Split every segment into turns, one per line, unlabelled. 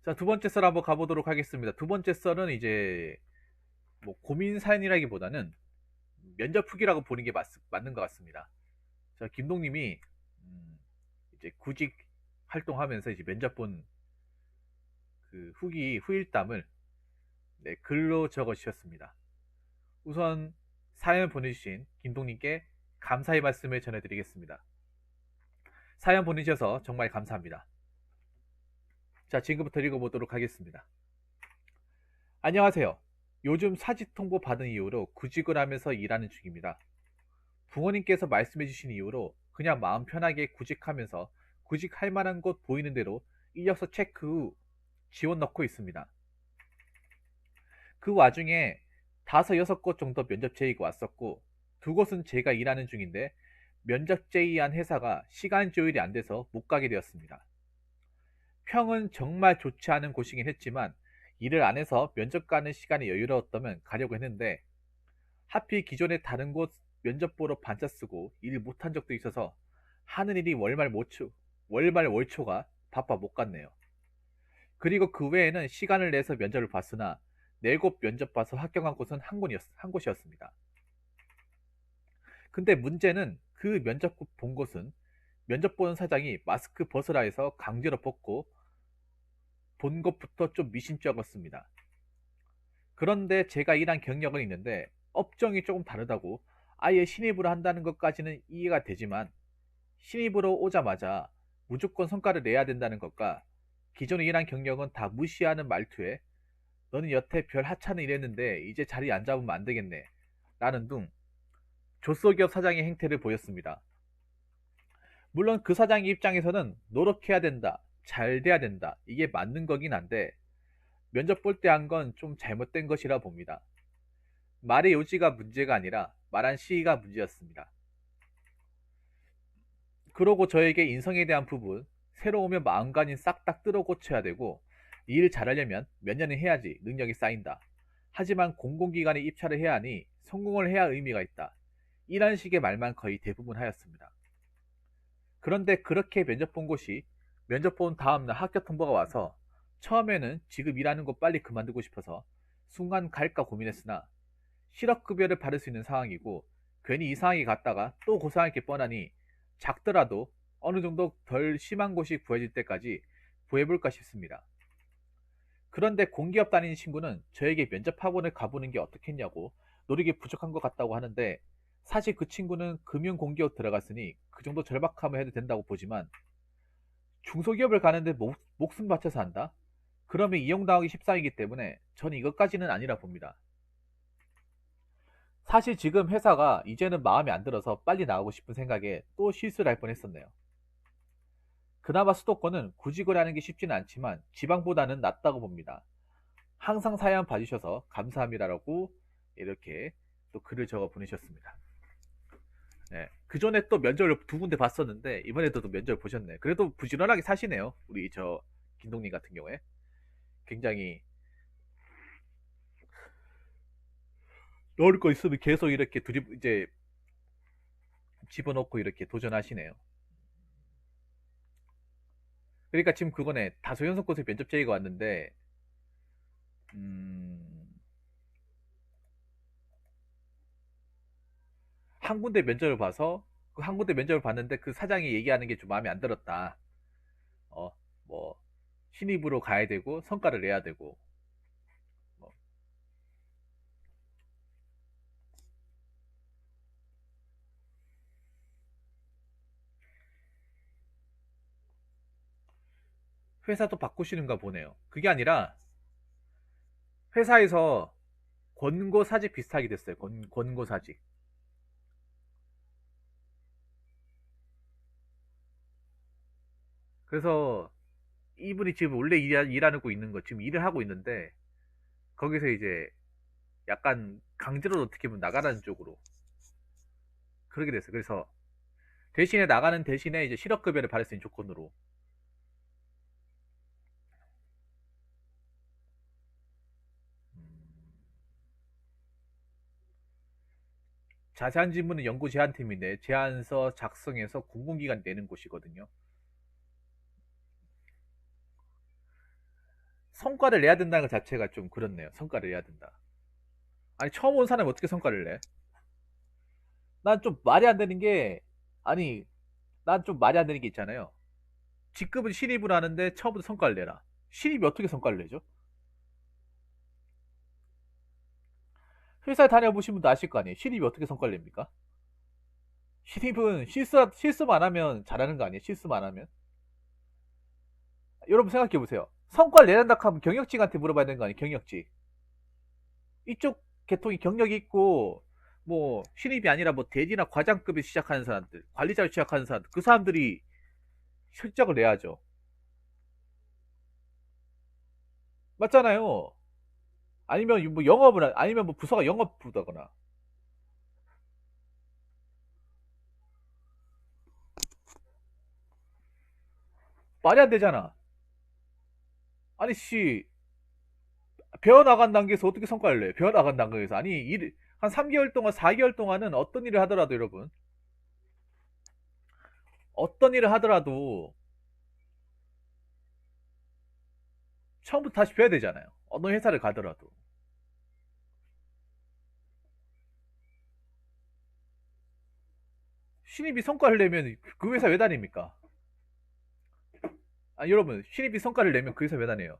자, 두 번째 썰 한번 가보도록 하겠습니다. 두 번째 썰은 이제 뭐 고민 사연이라기보다는 면접 후기라고 보는 게 맞는 것 같습니다. 자, 김동님이 이제 구직 활동하면서 이제 면접 본 그 후기 후일담을 네, 글로 적어 주셨습니다. 우선 사연 보내주신 김동님께 감사의 말씀을 전해드리겠습니다. 사연 보내주셔서 정말 감사합니다. 자, 지금부터 읽어보도록 하겠습니다. 안녕하세요. 요즘 사직 통보 받은 이후로 구직을 하면서 일하는 중입니다. 부모님께서 말씀해주신 이유로 그냥 마음 편하게 구직하면서 구직할 만한 곳 보이는 대로 이력서 체크 후 지원 넣고 있습니다. 그 와중에 5, 6곳 정도 면접 제의가 왔었고 두 곳은 제가 일하는 중인데 면접 제의한 회사가 시간 조율이 안 돼서 못 가게 되었습니다. 평은 정말 좋지 않은 곳이긴 했지만 일을 안 해서 면접 가는 시간이 여유로웠다면 가려고 했는데 하필 기존에 다른 곳 면접 보러 반차 쓰고 일 못한 적도 있어서 하는 일이 월말 월초가 바빠 못 갔네요. 그리고 그 외에는 시간을 내서 면접을 봤으나 4곳 면접 봐서 합격한 곳은 한 곳이었습니다. 근데 문제는 그 면접 본 곳은 면접 보는 사장이 마스크 벗으라 해서 강제로 벗고 본 것부터 좀 미심쩍었습니다. 그런데 제가 일한 경력은 있는데 업종이 조금 다르다고 아예 신입으로 한다는 것까지는 이해가 되지만 신입으로 오자마자 무조건 성과를 내야 된다는 것과 기존에 일한 경력은 다 무시하는 말투에 너는 여태 별 하찮은 일했는데 이제 자리 안 잡으면 안 되겠네 라는 등 조소기업 사장의 행태를 보였습니다. 물론 그 사장의 입장에서는 노력해야 된다, 잘 돼야 된다 이게 맞는 거긴 한데 면접 볼 때 한 건 좀 잘못된 것이라 봅니다. 말의 요지가 문제가 아니라 말한 시기가 문제였습니다. 그러고 저에게 인성에 대한 부분, 새로 오면 마음가짐 싹 다 뜯어 고쳐야 되고 일 잘하려면 몇 년은 해야지 능력이 쌓인다. 하지만 공공기관에 입찰을 해야 하니 성공을 해야 의미가 있다. 이런 식의 말만 거의 대부분 하였습니다. 그런데 그렇게 면접 본 곳이 면접 본 다음날 합격 통보가 와서 처음에는 지금 일하는 곳 빨리 그만두고 싶어서 순간 갈까 고민했으나 실업급여를 받을 수 있는 상황이고 괜히 이 상황에 갔다가 또 고생할 게 뻔하니 작더라도 어느 정도 덜 심한 곳이 구해질 때까지 구해볼까 싶습니다. 그런데 공기업 다니는 친구는 저에게 면접 학원을 가보는 게 어떻겠냐고 노력이 부족한 것 같다고 하는데 사실 그 친구는 금융공기업 들어갔으니 그 정도 절박하면 해도 된다고 보지만 중소기업을 가는데 목숨 바쳐서 한다? 그러면 이용당하기 십상이기 때문에 저는 이것까지는 아니라 봅니다. 사실 지금 회사가 이제는 마음에 안 들어서 빨리 나가고 싶은 생각에 또 실수를 할 뻔했었네요. 그나마 수도권은 구직을 하는 게 쉽지는 않지만 지방보다는 낫다고 봅니다. 항상 사연 봐주셔서 감사합니다라고 이렇게 또 글을 적어 보내셨습니다. 네. 그 전에 또 면접을 2군데 봤었는데 이번에도 또 면접을 보셨네. 그래도 부지런하게 사시네요. 우리 저 김동님 같은 경우에 굉장히 넣을 거 있으면 계속 이렇게 이제 집어넣고 이렇게 도전하시네요. 그러니까 지금 그거네. 다소 연속곳에 면접 제의가 왔는데 음, 한 군데 면접을 봐서 그 한 군데 면접을 봤는데 그 사장이 얘기하는 게 좀 마음에 안 들었다. 어, 뭐 신입으로 가야 되고 성과를 내야 되고 뭐 회사도 바꾸시는가 보네요. 그게 아니라 회사에서 권고사직 비슷하게 됐어요. 권고사직. 그래서 이분이 지금 원래 일하고 있는 거 지금 일을 하고 있는데 거기서 이제 약간 강제로 어떻게 보면 나가라는 쪽으로 그렇게 됐어요. 그래서 대신에 나가는 대신에 이제 실업급여를 받을 수 있는 조건으로 자세한 질문은 연구 제안팀인데 제안서 작성해서 공공기관 내는 곳이거든요. 성과를 내야 된다는 것 자체가 좀 그렇네요. 성과를 내야 된다. 아니, 처음 온 사람이 어떻게 성과를 내? 난 좀 말이 안 되는 게, 아니, 난 좀 말이 안 되는 게 있잖아요. 직급은 신입을 하는데 처음부터 성과를 내라. 신입이 어떻게 성과를 내죠? 회사에 다녀보신 분도 아실 거 아니에요. 신입이 어떻게 성과를 냅니까? 신입은 실수만 안 하면 잘하는 거 아니에요? 실수만 안 하면? 여러분 생각해 보세요. 성과를 내란다 하면 경력직한테 물어봐야 되는 거 아니에요? 경력직. 이쪽 계통이 경력이 있고 뭐 신입이 아니라 뭐 대리나 과장급에 시작하는 사람들, 관리자로 시작하는 사람들, 그 사람들이 실적을 내야죠. 맞잖아요. 아니면 뭐 영업을 아니면 뭐 부서가 영업부다거나. 말이 안 되잖아. 아니 씨, 배워 나간 단계에서 어떻게 성과를 내? 배워 나간 단계에서 아니 한 3개월 동안 4개월 동안은 어떤 일을 하더라도 여러분, 어떤 일을 하더라도 처음부터 다시 배워야 되잖아요. 어느 회사를 가더라도. 신입이 성과를 내면 그 회사 왜 다닙니까? 아, 여러분, 신입이 성과를 내면 그 회사 왜 다녀요?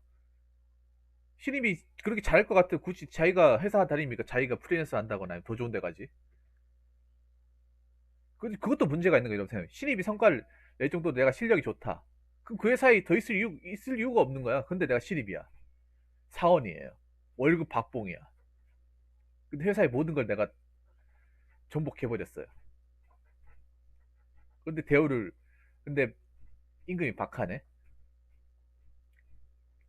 신입이 그렇게 잘할 것 같으면 굳이 자기가 회사 다닙니까? 자기가 프리랜서 한다거나 더 좋은 데 가지. 그것도 문제가 있는 거예요, 여러분. 신입이 성과를 낼 정도로 내가 실력이 좋다. 그럼 그 회사에 더 있을 이유가 없는 거야. 근데 내가 신입이야. 사원이에요. 월급 박봉이야. 근데 회사의 모든 걸 내가 전복해버렸어요. 근데 근데 임금이 박하네?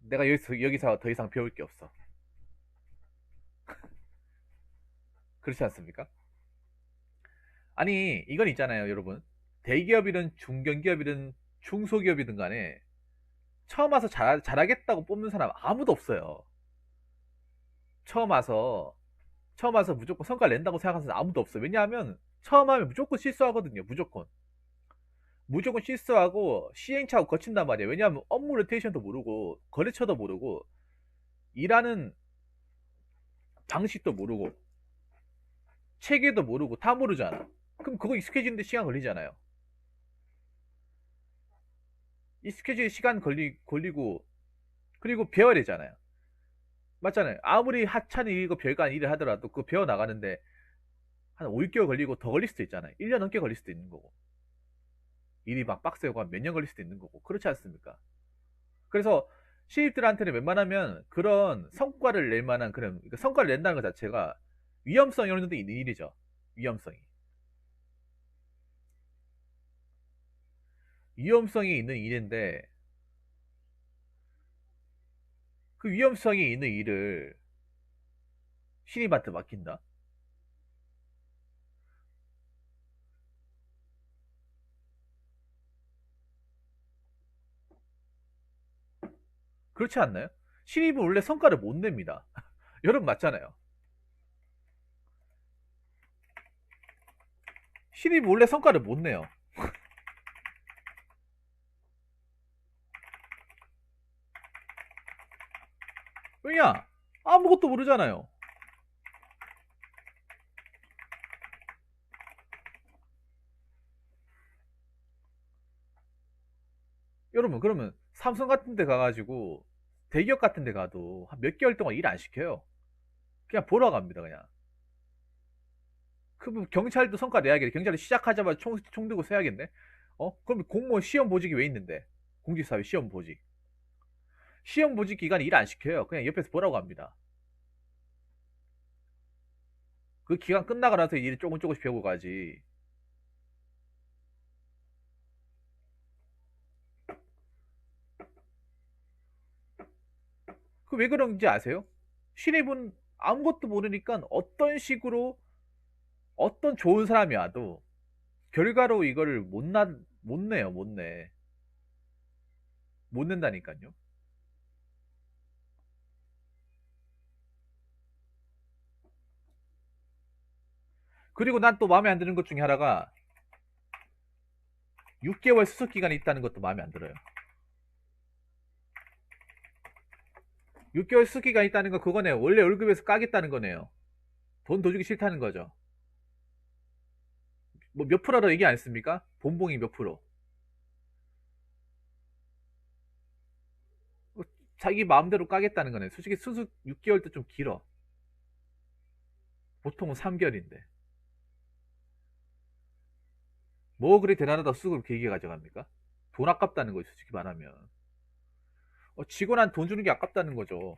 내가 여기서 더 이상 배울 게 없어. 그렇지 않습니까? 아니, 이건 있잖아요, 여러분. 대기업이든 중견기업이든 중소기업이든 간에 처음 와서 잘하겠다고 뽑는 사람 아무도 없어요. 처음 와서, 처음 와서 무조건 성과를 낸다고 생각하는 사람 아무도 없어요. 왜냐하면 처음 하면 무조건 실수하거든요, 무조건. 무조건 실수하고 시행착오 거친단 말이에요. 왜냐하면 업무 로테이션도 모르고, 거래처도 모르고, 일하는 방식도 모르고, 체계도 모르고, 다 모르잖아. 그럼 그거 익숙해지는데 시간 걸리잖아요. 익숙해지는 시간 걸리고, 그리고 배워야 되잖아요. 맞잖아요. 아무리 하찮은 일이고 별거 아닌 일을 하더라도 그거 배워 나가는데 한 5, 6개월 걸리고 더 걸릴 수도 있잖아요. 1년 넘게 걸릴 수도 있는 거고. 일이 막 빡세고 한 몇 년 걸릴 수도 있는 거고. 그렇지 않습니까? 그래서 신입들한테는 웬만하면 그런 성과를 낼 만한 그러니까 성과를 낸다는 것 자체가 위험성이 어느 정도 있는 일이죠. 위험성이. 위험성이 있는 일인데 그 위험성이 있는 일을 신입한테 맡긴다? 그렇지 않나요? 신입은 원래 성과를 못 냅니다. 여러분 맞잖아요. 신입은 원래 성과를 못 내요. 왜냐? 아무것도 모르잖아요. 여러분, 그러면 삼성 같은 데 가가지고 대기업 같은 데 가도 한 몇 개월 동안 일 안 시켜요. 그냥 보러 갑니다, 그냥. 그럼 경찰도 성과 내야겠네. 경찰이 시작하자마자 총 들고 서야겠네? 그럼 공무원 시험 보직이 왜 있는데? 공직사회 시험 보직. 시험 보직 기간에 일 안 시켜요. 그냥 옆에서 보라고 합니다. 그 기간 끝나고 나서 일을 조금씩 배우고 가지. 그 왜 그런지 아세요? 신입은 아무것도 모르니까 어떤 좋은 사람이 와도 결과로 이거를 못 내요, 못 내. 못 낸다니까요. 그리고 난 또 마음에 안 드는 것 중에 하나가 6개월 수습 기간이 있다는 것도 마음에 안 들어요. 6개월 수기가 있다는 거 그거네요. 원래 월급에서 까겠다는 거네요. 돈 더 주기 싫다는 거죠. 뭐 몇 프로라고 얘기 안 했습니까? 본봉이 몇 프로. 자기 마음대로 까겠다는 거네. 솔직히 수습 6개월도 좀 길어. 보통은 3개월인데. 뭐 그리 대단하다 수습을 길게 가져갑니까? 돈 아깝다는 거지, 솔직히 말하면. 직원한 돈 주는 게 아깝다는 거죠.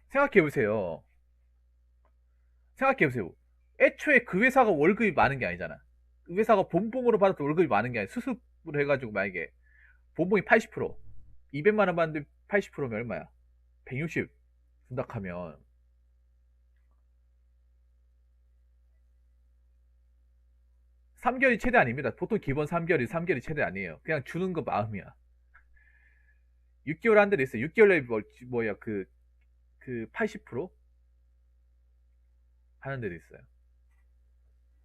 생각해보세요. 생각해보세요. 애초에 그 회사가 월급이 많은 게 아니잖아. 그 회사가 본봉으로 받았던 월급이 많은 게 아니야. 수습으로 해가지고 만약에 본봉이 80%, 200만 원 받는데 80%면 얼마야? 160 준다 하면 3개월이 최대 아닙니다. 보통 기본 3개월이 최대 아니에요. 그냥 주는 거 마음이야. 6개월 한 데도 있어요. 6개월에 뭐야 그 80% 하는 데도 있어요.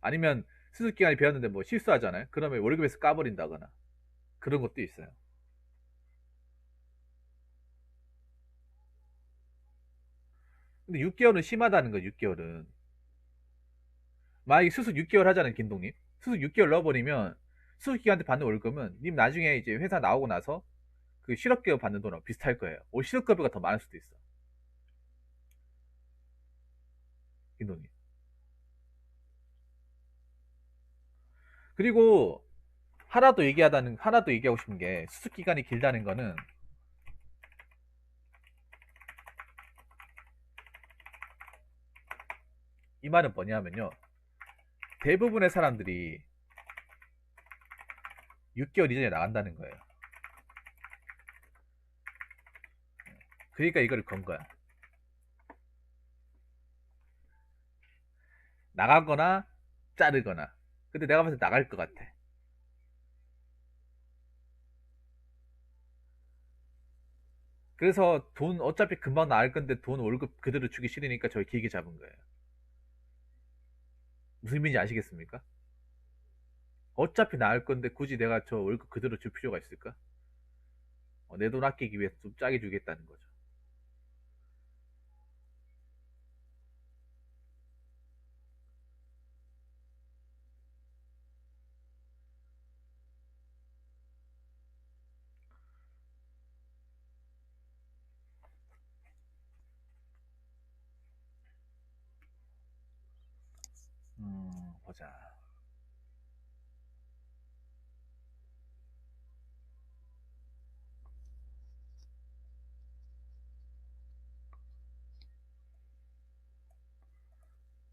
아니면 수습 기간이 배웠는데 뭐 실수하잖아요. 그러면 월급에서 까버린다거나 그런 것도 있어요. 근데 6개월은 심하다는 거죠. 6개월은 만약에 수습 6개월 하잖아요, 김동님. 수습 6개월 넣어버리면 수습 기간 때 받는 월급은 님 나중에 이제 회사 나오고 나서 그 실업급여 받는 돈하고 비슷할 거예요. 오 실업급여가 더 많을 수도 있어, 김동님. 그리고 하나 더 얘기하고 싶은 게 수습 기간이 길다는 거는 이 말은 뭐냐면요. 대부분의 사람들이 6개월 이전에 나간다는 거예요. 그러니까 이거를 건 거야. 나가거나 자르거나. 근데 내가 봤을 때 나갈 것 같아. 그래서 돈 어차피 금방 나갈 건데 돈 월급 그대로 주기 싫으니까 저희 길게 잡은 거예요. 무슨 의미인지 아시겠습니까? 어차피 나갈 건데 굳이 내가 저 월급 그대로 줄 필요가 있을까? 내 돈 아끼기 위해서 좀 짜게 주겠다는 거죠. 보자.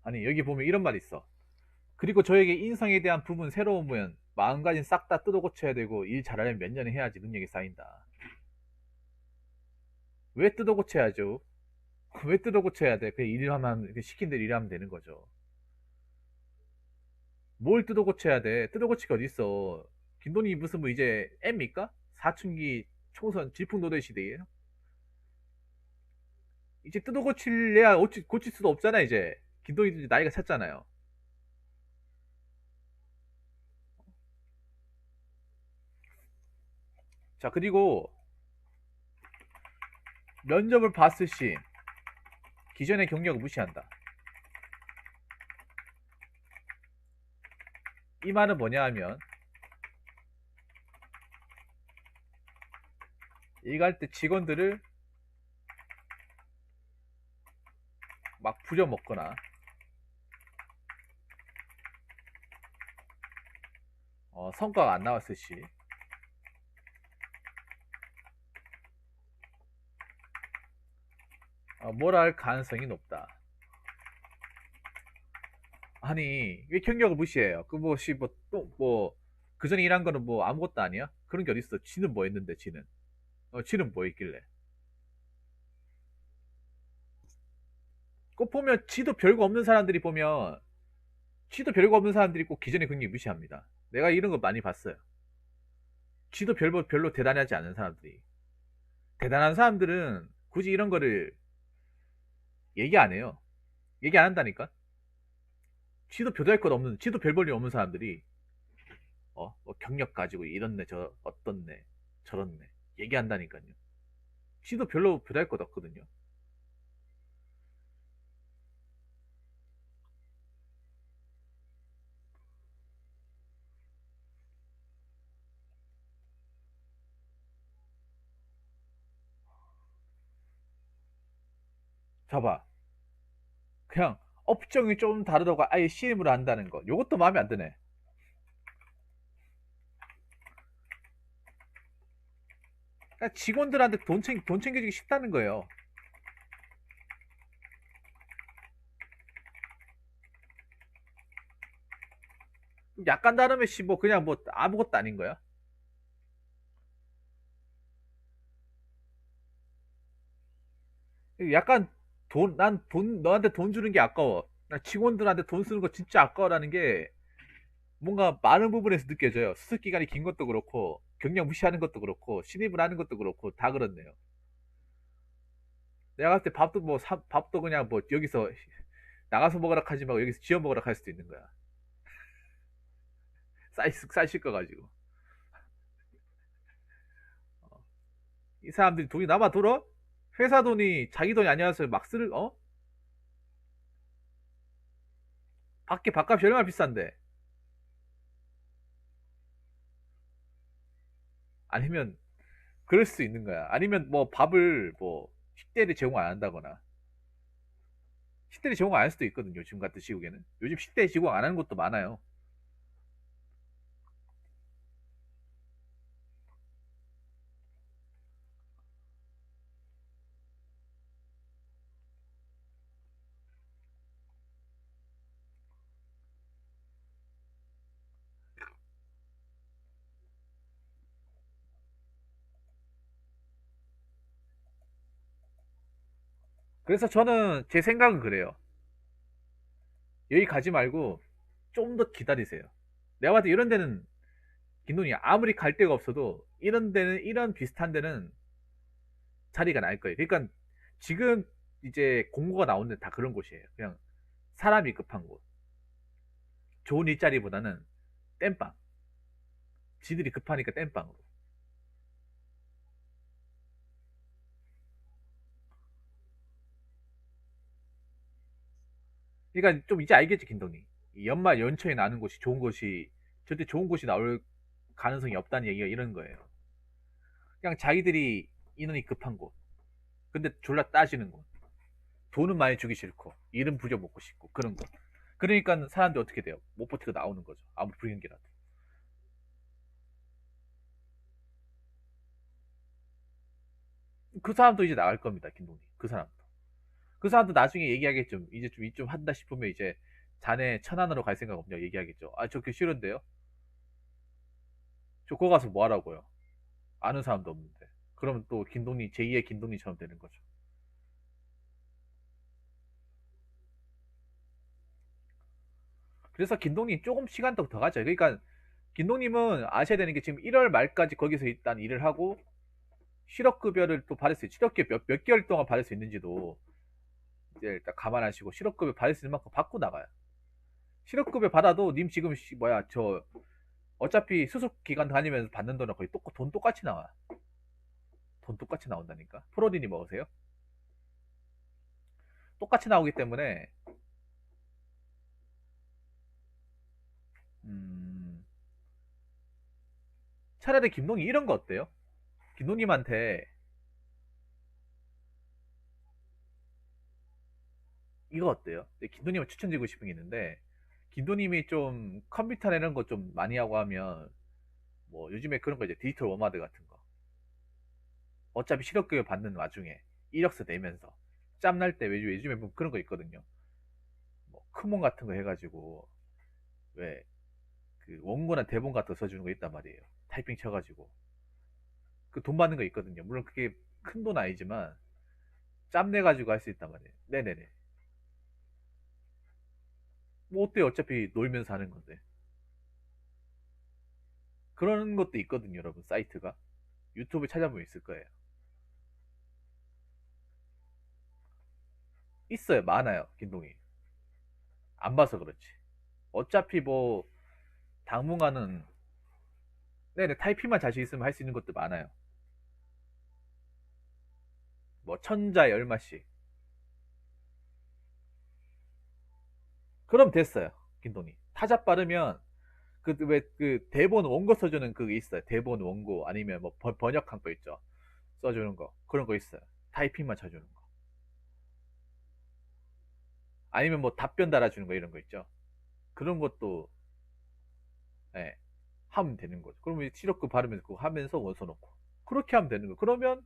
아니 여기 보면 이런 말이 있어. 그리고 저에게 인성에 대한 부분 새로우면 마음가짐 싹 다 뜯어 고쳐야 되고 일 잘하려면 몇 년을 해야지 능력이 쌓인다. 왜 뜯어 고쳐야죠? 왜 뜯어 고쳐야 돼? 그냥 일하면 시킨 대로 일하면 되는 거죠. 뭘 뜯어 고쳐야 돼? 뜯어 고치기 어디 있어? 김돈이 무슨 뭐 이제 애입니까? 사춘기 총선 질풍노도의 시대예요? 이제 뜯어 고칠래야 고칠 수도 없잖아 이제. 김돈이도 이제 나이가 찼잖아요. 자 그리고 면접을 봤을 시 기존의 경력을 무시한다. 이 말은 뭐냐 하면 일할 때 직원들을 막 부려먹거나 성과가 안 나왔을 시 뭐라 할 가능성이 높다. 아니 왜 경력을 무시해요? 그 뭐시 뭐또뭐 그전에 일한 거는 뭐 아무것도 아니야? 그런 게 어딨어? 지는 뭐 했는데 지는 뭐 했길래? 꼭 보면 지도 별거 없는 사람들이 꼭 기존의 경력 무시합니다. 내가 이런 거 많이 봤어요. 지도 별로 대단하지 않은 사람들이 대단한 사람들은 굳이 이런 거를 얘기 안 해요. 얘기 안 한다니까. 지도 별 볼 일 없는 사람들이 뭐 경력 가지고 이렇네, 저 어떻네, 저렇네 얘기한다니까요. 지도 별로 별할 것 없거든요. 봐봐. 그냥 업종이 좀 다르다고 아예 시임을 한다는 거. 요것도 마음에 안 드네. 그러니까 직원들한테 돈 챙겨주기 쉽다는 거예요. 약간 다르면 뭐 그냥 뭐 아무것도 아닌 거야. 약간 너한테 돈 주는 게 아까워. 나 직원들한테 돈 쓰는 거 진짜 아까워라는 게 뭔가 많은 부분에서 느껴져요. 수습 기간이 긴 것도 그렇고, 경력 무시하는 것도 그렇고, 신입을 하는 것도 그렇고, 다 그렇네요. 내가 봤을 때 밥도 그냥 뭐 여기서 나가서 먹으라 하지 말고 여기서 지어 먹으라 할 수도 있는 거야. 싸이실 거 가지고. 어. 이 사람들이 돈이 남아 돌아? 회사 돈이 자기 돈이 아니어서 막 밖에 밥값이 얼마나 비싼데. 아니면 그럴 수 있는 거야. 아니면 뭐 밥을 뭐 식대를 제공 안 한다거나. 식대를 제공 안 할 수도 있거든요. 요즘 같은 시국에는. 요즘 식대 제공 안 하는 것도 많아요. 그래서 저는 제 생각은 그래요. 여기 가지 말고 좀 더 기다리세요. 내가 봤을 때 이런 데는 김돈이 아무리 갈 데가 없어도 이런 데는 이런 비슷한 데는 자리가 날 거예요. 그러니까 지금 이제 공고가 나오는 데 다 그런 곳이에요. 그냥 사람이 급한 곳. 좋은 일자리보다는 땜빵. 지들이 급하니까 땜빵으로. 그러니까 좀 이제 알겠지, 김동희. 이 연말 연초에 나는 곳이 좋은 곳이 절대 좋은 곳이 나올 가능성이 없다는 얘기가 이런 거예요. 그냥 자기들이 인원이 급한 곳. 근데 졸라 따지는 곳. 돈은 많이 주기 싫고 이름 부려먹고 싶고 그런 거. 그러니까 사람들이 어떻게 돼요? 못 버티고 나오는 거죠. 아무 불경기라도. 그 사람도 이제 나갈 겁니다. 김동희. 그 사람도. 그 사람도 나중에 얘기하겠죠. 이제 좀 한다 싶으면 이제 자네 천안으로 갈 생각 없냐 얘기하겠죠. 아, 저 그 싫은데요. 저 거 가서 뭐 하라고요? 아는 사람도 없는데. 그러면 또 김동희 제2의 김동희처럼 되는 거죠. 그래서 김동희 조금 시간 더 가져요. 그러니까 김동님은 아셔야 되는 게 지금 1월 말까지 거기서 일단 일을 하고 실업급여를 또 받을 수 있어요. 실업급여 몇 개월 동안 받을 수 있는지도 이제 일단 감안하시고 실업급여 받을 수 있는 만큼 받고 나가요. 실업급여 받아도 님 지금 뭐야 저 어차피 수습 기간 다니면서 받는 돈은 거의 돈 똑같이 나와. 돈 똑같이 나온다니까. 프로디니 먹으세요? 똑같이 나오기 때문에 음, 차라리 김동희 이런 거 어때요? 김동님한테 이거 어때요? 김도님을 추천드리고 싶은 게 있는데 김도님이 좀 컴퓨터나 이런 거 좀 많이 하고 하면 뭐 요즘에 그런 거 이제 디지털 워마드 같은 거 어차피 실업급여 받는 와중에 이력서 내면서 짬날 때 요즘에 보면 그런 거 있거든요. 뭐 크몬 같은 거 해가지고 왜 그 원고나 대본 같은 거 써주는 거 있단 말이에요. 타이핑 쳐가지고 그 돈 받는 거 있거든요. 물론 그게 큰 돈 아니지만 짬 내가지고 할 수 있단 말이에요. 네네네. 뭐 어때요? 어차피 놀면서 하는 건데 그런 것도 있거든요, 여러분. 사이트가 유튜브 찾아보면 있을 거예요. 있어요. 많아요. 김동희. 안 봐서 그렇지. 어차피 뭐 당분간은 네네, 타이핑만 자신 있으면 할 수 있는 것도 많아요. 뭐 천자에 얼마씩. 그럼 됐어요. 김동님. 타자 빠르면 그 왜 그 대본 원고 써주는 그게 있어요. 대본 원고 아니면 뭐 번역한 거 있죠. 써주는 거 그런 거 있어요. 타이핑만 쳐주는 거. 아니면 뭐 답변 달아주는 거 이런 거 있죠. 그런 것도 예, 하면 되는 거죠. 그러면 시력그 바르면서 그거 하면서 원서 넣고 그렇게 하면 되는 거. 그러면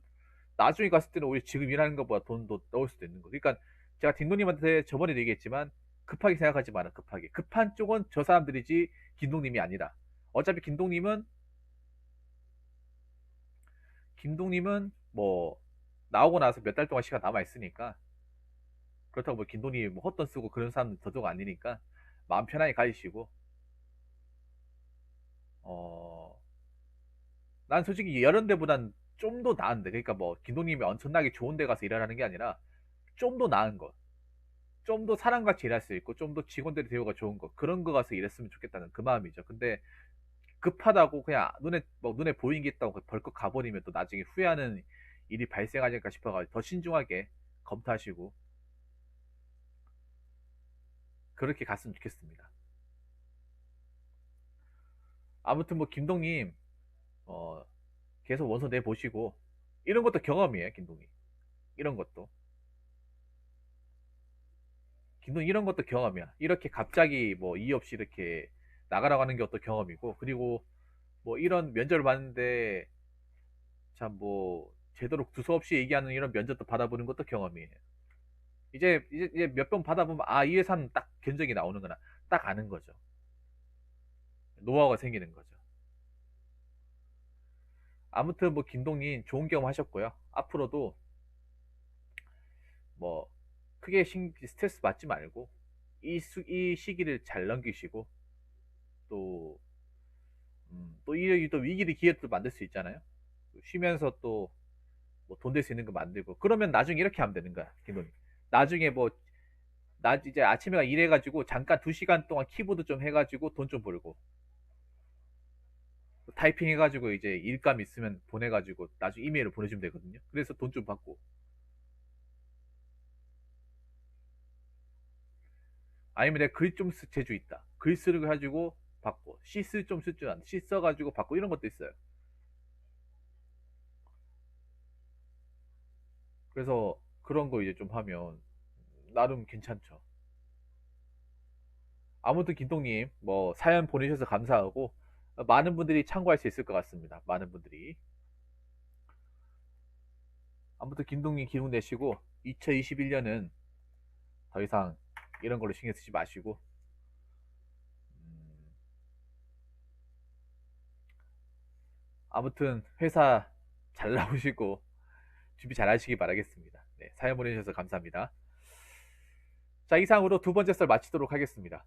나중에 갔을 때는 오히려 지금 일하는 것보다 돈도 넣을 수도 있는 거. 그러니까 제가 딩동님한테 저번에도 얘기했지만 급하게 생각하지 마라. 급하게 급한 쪽은 저 사람들이지 김동님이 아니라. 어차피 김동님은 뭐 나오고 나서 몇 달 동안 시간 남아 있으니까 그렇다고 뭐 김동님이 뭐 헛돈 쓰고 그런 사람은 더더욱 아니니까 마음 편하게 가지시고 어, 난 솔직히 이런 데보단 좀 더 나은데. 그러니까 뭐 김동님이 엄청나게 좋은 데 가서 일하라는 게 아니라 좀 더 나은 거, 좀 더 사람같이 일할 수 있고 좀 더 직원들의 대우가 좋은 거, 그런 거 가서 일했으면 좋겠다는 그 마음이죠. 근데 급하다고 그냥 눈에 보이는 게 있다고 벌컥 가버리면 또 나중에 후회하는 일이 발생하지 않을까 싶어가지고 더 신중하게 검토하시고 그렇게 갔으면 좋겠습니다. 아무튼 뭐 김동님 어, 계속 원서 내 보시고 이런 것도 경험이에요, 김동님. 이런 것도 김동님 이런 것도 경험이야. 이렇게 갑자기 뭐 이유 없이 이렇게 나가라고 하는 것도 경험이고, 그리고 뭐 이런 면접을 봤는데 참 뭐 제대로 두서없이 얘기하는 이런 면접도 받아보는 것도 경험이에요. 이제 몇 번 받아보면 아, 이 회사는 딱 견적이 나오는구나, 딱 아는 거죠. 노하우가 생기는 거죠. 아무튼 뭐 김동님 좋은 경험 하셨고요. 앞으로도 뭐 크게 스트레스 받지 말고 이 시기를 잘 넘기시고 또 또 위기를 기회도 만들 수 있잖아요. 쉬면서 또 뭐 돈 될 수 있는 거 만들고 그러면 나중에 이렇게 하면 되는 거야, 김동님. 나중에 뭐 나 이제 아침에 일해가지고 잠깐 2시간 동안 키보드 좀 해가지고 돈 좀 벌고 타이핑 해가지고 이제 일감 있으면 보내가지고 나중에 이메일을 보내주면 되거든요. 그래서 돈 좀 받고. 아니면 내가 글 좀 재주 있다, 글 쓰는 거 가지고 받고, 시 쓸 줄 안다, 시 써가지고 받고, 이런 것도 있어요. 그래서 그런 거 이제 좀 하면 나름 괜찮죠. 아무튼 김동님 뭐 사연 보내주셔서 감사하고 많은 분들이 참고할 수 있을 것 같습니다. 많은 분들이. 아무튼 김동님 기운 내시고 2021년은 더 이상 이런 걸로 신경 쓰지 마시고 음, 아무튼 회사 잘 나오시고 준비 잘 하시기 바라겠습니다. 네, 사연 보내주셔서 감사합니다. 자, 이상으로 두 번째 썰 마치도록 하겠습니다.